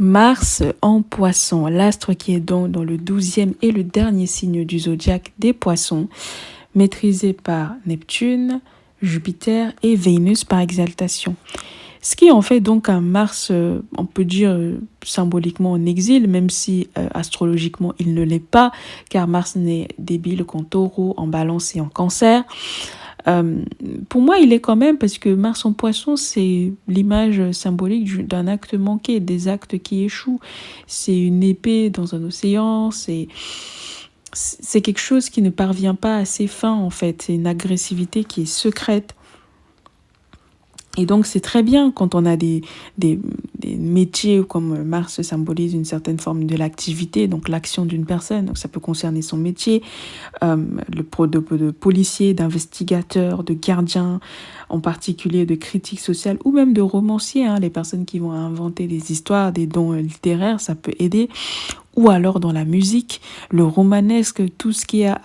Mars en Poisson, l'astre qui est donc dans le 12e et le dernier signe du zodiaque des Poissons, maîtrisé par Neptune, Jupiter et Vénus par exaltation. Ce qui en fait donc un Mars, on peut dire symboliquement en exil, même si astrologiquement il ne l'est pas, car Mars n'est débile qu'en Taureau, en Balance et en Cancer. Euh, pour moi, il est quand même, parce que Mars en Poisson, c'est l'image symbolique d'un acte manqué, des actes qui échouent. C'est une épée dans un océan, c'est quelque chose qui ne parvient pas à ses fins, en fait. C'est une agressivité qui est secrète. Et donc, c'est très bien quand on a des métiers comme Mars symbolise une certaine forme de l'activité, donc l'action d'une personne. Donc, ça peut concerner son métier, de policier, d'investigateur, de gardien, en particulier de critique sociale ou même de romancier. Les personnes qui vont inventer des histoires, des dons littéraires, ça peut aider. Ou alors dans la musique, le romanesque, tout ce qui a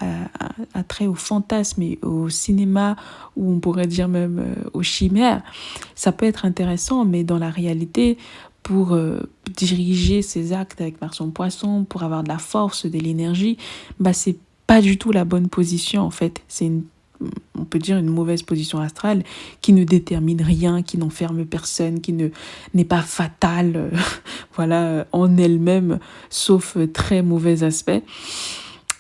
trait au fantasme et au cinéma, ou on pourrait dire même aux chimères, ça peut être intéressant, mais dans la réalité, pour diriger ses actes avec Mars en Poisson, pour avoir de la force, de l'énergie, c'est pas du tout la bonne position en fait. On peut dire une mauvaise position astrale qui ne détermine rien, qui n'enferme personne, n'est pas fatale en elle-même, sauf très mauvais aspect.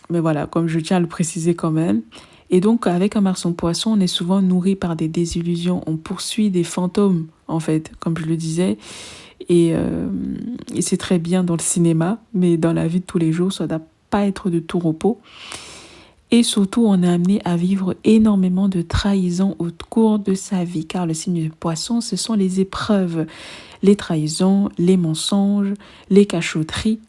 Mais voilà, comme je tiens à le préciser quand même. Et donc, avec un Mars en Poisson, on est souvent nourri par des désillusions. On poursuit des fantômes, en fait, comme je le disais. Et c'est très bien dans le cinéma, mais dans la vie de tous les jours, ça ne doit pas être de tout repos. Et surtout, on est amené à vivre énormément de trahisons au cours de sa vie, car le signe de Poisson, ce sont les épreuves, les trahisons, les mensonges, les cachotteries,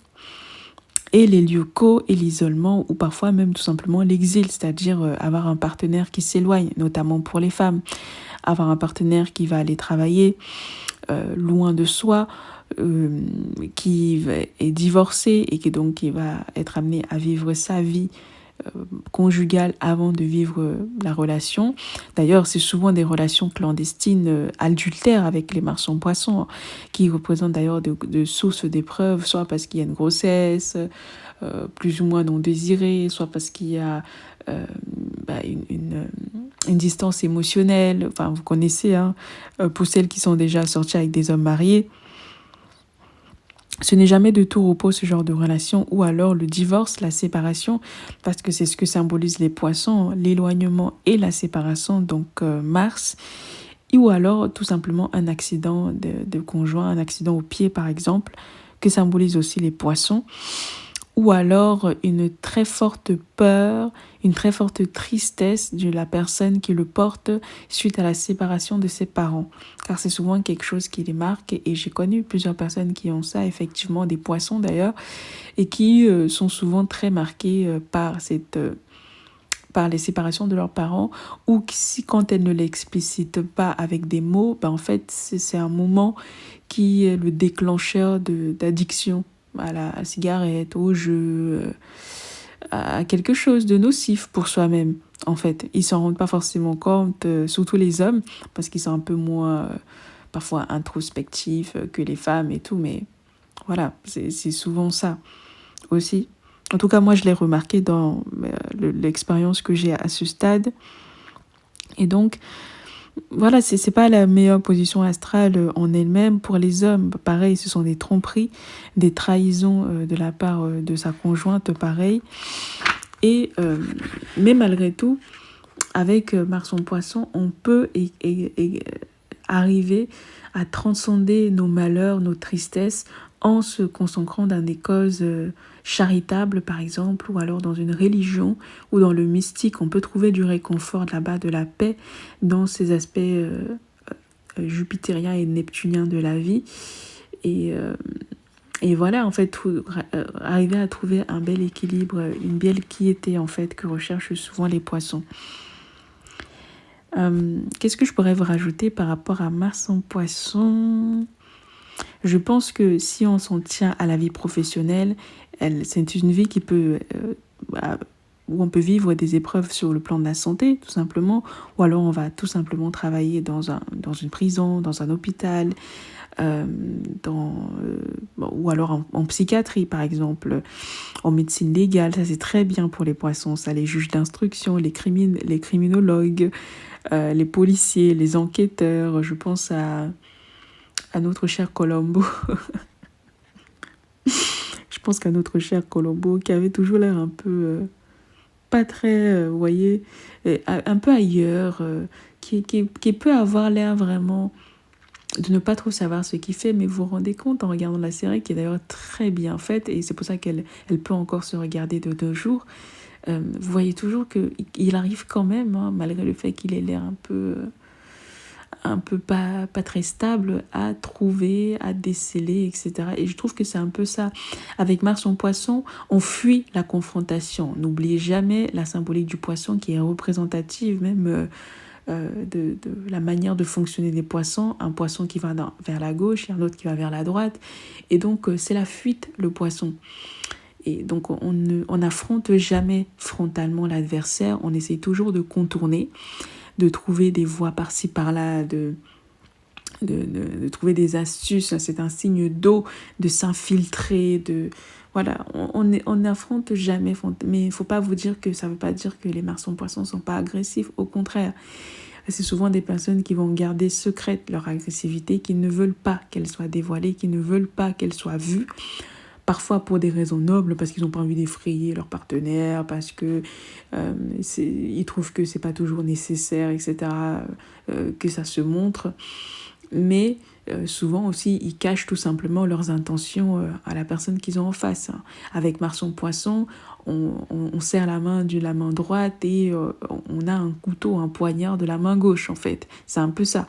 et les lieux clos et l'isolement, ou parfois même tout simplement l'exil, c'est-à-dire avoir un partenaire qui s'éloigne, notamment pour les femmes, avoir un partenaire qui va aller travailler loin de soi, qui est divorcé et qui va être amené à vivre sa vie conjugale avant de vivre la relation. D'ailleurs, c'est souvent des relations clandestines, adultères avec les Mars en Poisson, qui représentent d'ailleurs de sources d'épreuves, soit parce qu'il y a une grossesse, plus ou moins non désirée, soit parce qu'il y a une distance émotionnelle. Enfin, vous connaissez, pour celles qui sont déjà sorties avec des hommes mariés. Ce n'est jamais de tout repos ce genre de relation, ou alors le divorce, la séparation, parce que c'est ce que symbolisent les Poissons, l'éloignement et la séparation, donc Mars, ou alors tout simplement un accident de conjoint, un accident au pied par exemple, que symbolisent aussi les Poissons, ou alors une très forte peur, une très forte tristesse de la personne qui le porte suite à la séparation de ses parents. Car c'est souvent quelque chose qui les marque, et j'ai connu plusieurs personnes qui ont ça, effectivement des Poissons d'ailleurs, et qui sont souvent très marquées par les séparations de leurs parents, ou si quand elles ne l'explicitent pas avec des mots, en fait c'est un moment qui est le déclencheur d'addiction à la cigarette, au jeu, à quelque chose de nocif pour soi-même. En fait, ils s'en rendent pas forcément compte, surtout les hommes, parce qu'ils sont un peu moins parfois introspectifs que les femmes et tout, mais voilà, c'est souvent ça aussi. En tout cas, moi, je l'ai remarqué dans l'expérience que j'ai à ce stade. Et donc, voilà, c'est pas la meilleure position astrale en elle-même. Pour les hommes, pareil, ce sont des tromperies, des trahisons de la part de sa conjointe, pareil. Mais malgré tout, avec Mars en Poisson, on peut arriver à transcender nos malheurs, nos tristesses, en se consacrant dans des causes charitables, par exemple, ou alors dans une religion, ou dans le mystique. On peut trouver du réconfort là-bas, de la paix, dans ces aspects jupitériens et neptuniens de la vie. Et voilà, en fait, arriver à trouver un bel équilibre, une belle quiété, en fait, que recherchent souvent les Poissons. Qu'est-ce que je pourrais vous rajouter par rapport à Mars en Poisson ? Je pense que si on s'en tient à la vie professionnelle, c'est une vie qui peut, où on peut vivre des épreuves sur le plan de la santé, tout simplement, ou alors on va tout simplement travailler dans une prison, dans un hôpital, ou alors en psychiatrie par exemple, en médecine légale, ça c'est très bien pour les poissons, ça, les juges d'instruction, les criminologues, les policiers, les enquêteurs, je pense à notre cher Colombo. Je pense qu'à notre cher Colombo, qui avait toujours l'air un peu pas très, vous voyez, un peu ailleurs, qui peut avoir l'air vraiment de ne pas trop savoir ce qu'il fait, mais vous vous rendez compte en regardant la série, qui est d'ailleurs très bien faite, et c'est pour ça qu'elle peut encore se regarder de nos jours. Vous voyez toujours qu'il arrive quand même, hein, malgré le fait qu'il ait l'air un peu pas très stable, à trouver, à déceler, etc. Et je trouve que c'est un peu ça. Avec Mars en poisson, on fuit la confrontation. N'oubliez jamais la symbolique du poisson qui est représentative même de la manière de fonctionner des poissons. Un poisson qui va vers la gauche et un autre qui va vers la droite. Et donc, c'est la fuite, le poisson. Et donc, on n'affronte jamais frontalement l'adversaire. On essaie toujours de contourner, de trouver des voies par-ci, par-là, de trouver des astuces. C'est un signe d'eau, de s'infiltrer, Voilà, on n'affronte jamais, mais il ne faut pas vous dire que ça ne veut pas dire que les Mars-en-Poisson ne sont pas agressifs. Au contraire, c'est souvent des personnes qui vont garder secrète leur agressivité, qui ne veulent pas qu'elle soit dévoilée, qui ne veulent pas qu'elle soit vue. Parfois pour des raisons nobles, parce qu'ils n'ont pas envie d'effrayer leur partenaire, parce que ils trouvent que c'est pas toujours nécessaire, etc., que ça se montre. Mais souvent aussi, ils cachent tout simplement leurs intentions à la personne qu'ils ont en face. Avec Mars en Poisson, on serre la main de la main droite et on a un couteau, un poignard de la main gauche, en fait. C'est un peu ça.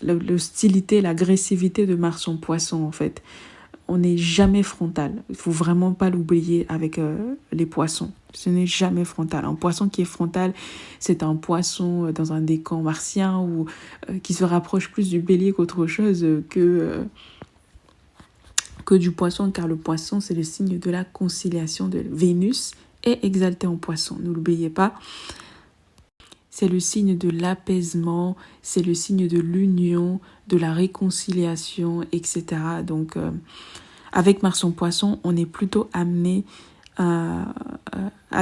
L'hostilité, l'agressivité de Mars en Poisson, en fait. On n'est jamais frontal. Il ne faut vraiment pas l'oublier avec les poissons. Ce n'est jamais frontal. Un poisson qui est frontal, c'est un poisson dans un décan martien ou qui se rapproche plus du bélier qu'autre chose que du poisson, car le poisson, c'est le signe de la conciliation de Vénus est exaltée en poisson. Ne l'oubliez pas. C'est le signe de l'apaisement, c'est le signe de l'union, de la réconciliation, etc. Donc, avec Mars en Poisson, on est plutôt amené à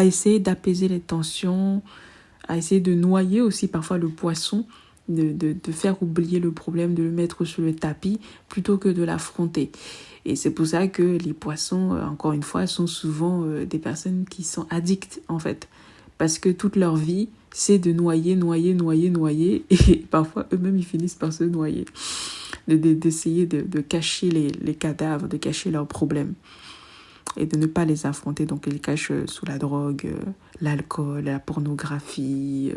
essayer d'apaiser les tensions, à essayer de noyer aussi parfois le poisson, de faire oublier le problème, de le mettre sur le tapis, plutôt que de l'affronter. Et c'est pour ça que les poissons, encore une fois, sont souvent des personnes qui sont addictes, en fait. Parce que toute leur vie, c'est de noyer. Et parfois, eux-mêmes, ils finissent par se noyer. D'essayer de cacher les cadavres, de cacher leurs problèmes. Et de ne pas les affronter. Donc, ils cachent sous la drogue, l'alcool, la pornographie.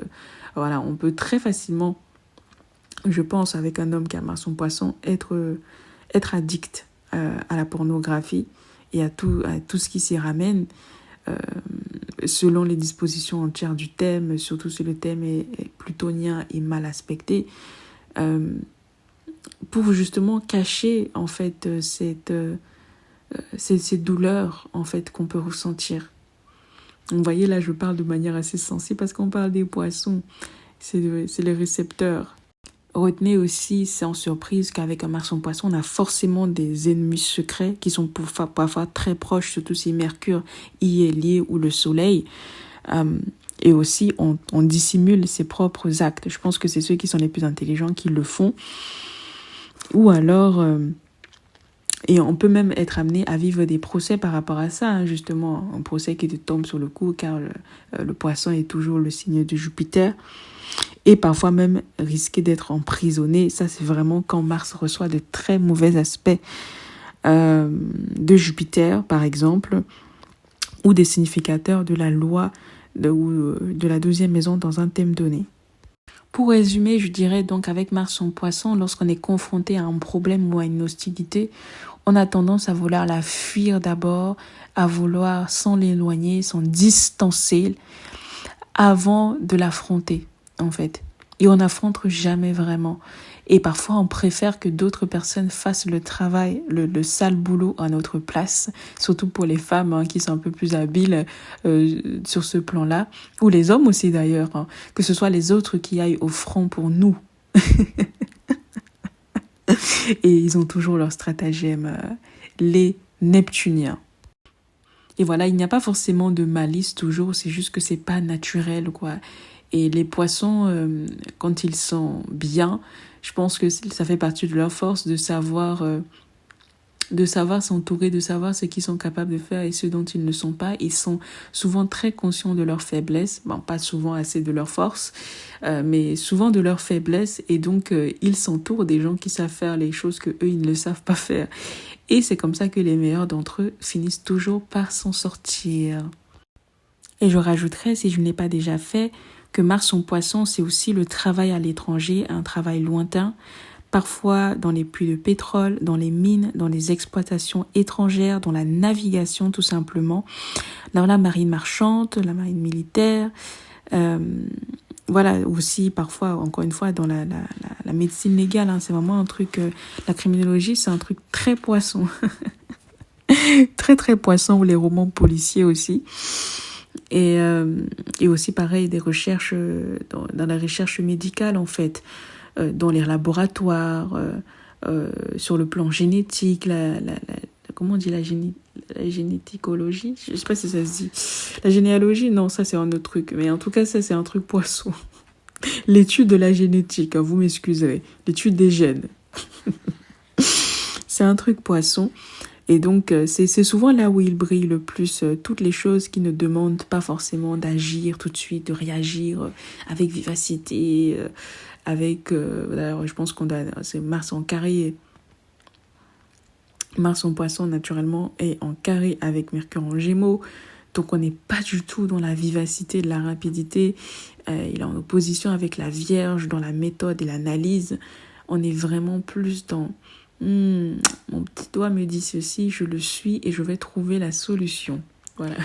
Voilà, on peut très facilement, je pense, avec un homme qui a Mars en Poisson, être addict à la pornographie et à tout ce qui s'y ramène. Selon les dispositions entières du thème, surtout si le thème est plutonien et mal aspecté, pour justement cacher en fait ces douleurs en fait qu'on peut ressentir. Vous voyez, là je parle de manière assez sensible parce qu'on parle des poissons, c'est les récepteurs. Retenez aussi, sans surprise, qu'avec un Mars en Poisson, on a forcément des ennemis secrets qui sont parfois très proches, surtout si Mercure y est lié ou le Soleil. Et aussi, on dissimule ses propres actes. Je pense que c'est ceux qui sont les plus intelligents qui le font. Ou alors, et on peut même être amené à vivre des procès par rapport à ça, hein, justement, un procès qui te tombe sur le cou, car le Poisson est toujours le signe de Jupiter. Et parfois même risquer d'être emprisonné. Ça, c'est vraiment quand Mars reçoit de très mauvais aspects de Jupiter, par exemple, ou des significateurs de la loi de la 12e maison dans un thème donné. Pour résumer, je dirais donc avec Mars en Poisson, lorsqu'on est confronté à un problème ou à une hostilité, on a tendance à vouloir la fuir d'abord, à vouloir s'en éloigner, s'en distancer avant de l'affronter. En fait. Et on n'affronte jamais vraiment. Et parfois, on préfère que d'autres personnes fassent le travail, le sale boulot à notre place, surtout pour les femmes hein, qui sont un peu plus habiles sur ce plan-là, ou les hommes aussi d'ailleurs, hein, que ce soit les autres qui aillent au front pour nous. Et ils ont toujours leur stratagème, les Neptuniens. Et voilà, il n'y a pas forcément de malice toujours, c'est juste que c'est pas naturel, quoi. Et les poissons, quand ils sont bien, je pense que ça fait partie de leur force de savoir s'entourer, de savoir ce qu'ils sont capables de faire et ce dont ils ne sont pas. Ils sont souvent très conscients de leurs faiblesses, bon, pas souvent assez de leurs forces, mais souvent de leurs faiblesses, et donc ils s'entourent des gens qui savent faire les choses que eux ils ne savent pas faire. Et c'est comme ça que les meilleurs d'entre eux finissent toujours par s'en sortir. Et je rajouterais, si je ne l'ai pas déjà fait, que Mars en poisson, c'est aussi le travail à l'étranger, un travail lointain, parfois dans les puits de pétrole, dans les mines, dans les exploitations étrangères, dans la navigation tout simplement, dans la marine marchande, la marine militaire, voilà, aussi parfois, encore une fois, dans la médecine légale, hein, c'est vraiment un truc, la criminologie, c'est un truc très poisson, très très poisson, ou les romans policiers aussi. Et aussi pareil des recherches dans la recherche médicale en fait, dans les laboratoires, sur le plan génétique, comment on dit la généticologie, je sais pas si ça se dit, la généalogie, non, ça c'est un autre truc, mais en tout cas ça c'est un truc poisson. L'étude de la génétique, hein, vous m'excuserez, l'étude des gènes. C'est un truc poisson. Et donc, c'est souvent là où il brille le plus, toutes les choses qui ne demandent pas forcément d'agir tout de suite, de réagir avec vivacité, avec... d'ailleurs, je pense qu'on a... C'est Mars en carré. Mars en poisson, naturellement, est en carré avec Mercure en gémeaux. Donc, on n'est pas du tout dans la vivacité, de la rapidité. Il est en opposition avec la Vierge dans la méthode et l'analyse. On est vraiment plus dans... mon petit doigt me dit ceci, je le suis et je vais trouver la solution. Voilà.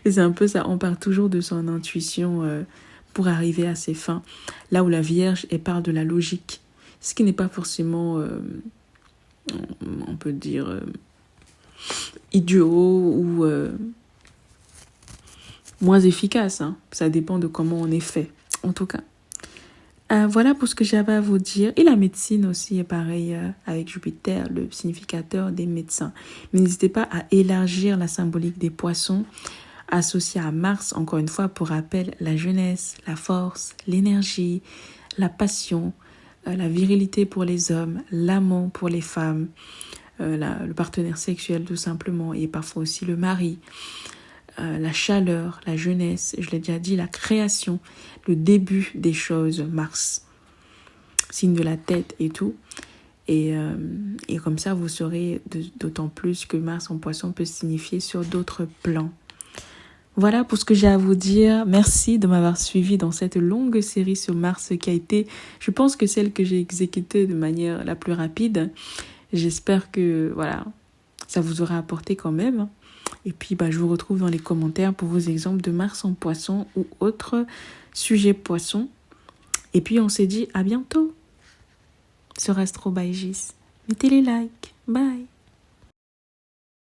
Et c'est un peu ça, on part toujours de son intuition pour arriver à ses fins. Là où la Vierge, elle part de la logique. Ce qui n'est pas forcément, on peut dire, idiot ou moins efficace. Hein. Ça dépend de comment on est fait, en tout cas. Voilà pour ce que j'avais à vous dire. Et la médecine aussi est pareil avec Jupiter, le significateur des médecins. Mais n'hésitez pas à élargir la symbolique des poissons associée à Mars, encore une fois, pour rappel, la jeunesse, la force, l'énergie, la passion, la virilité pour les hommes, l'amour pour les femmes, le partenaire sexuel tout simplement, et parfois aussi le mari. La chaleur, la jeunesse, je l'ai déjà dit, la création, le début des choses, Mars, signe de la tête et tout. Et comme ça, vous saurez d'autant plus que Mars en poisson peut signifier sur d'autres plans. Voilà pour ce que j'ai à vous dire. Merci de m'avoir suivi dans cette longue série sur Mars qui a été, je pense que celle que j'ai exécutée de manière la plus rapide. J'espère que voilà, ça vous aura apporté quand même. Et puis, je vous retrouve dans les commentaires pour vos exemples de Mars en poisson ou autres sujets poissons. Et puis, on s'est dit à bientôt sur Astro by Gis. Mettez les likes. Bye.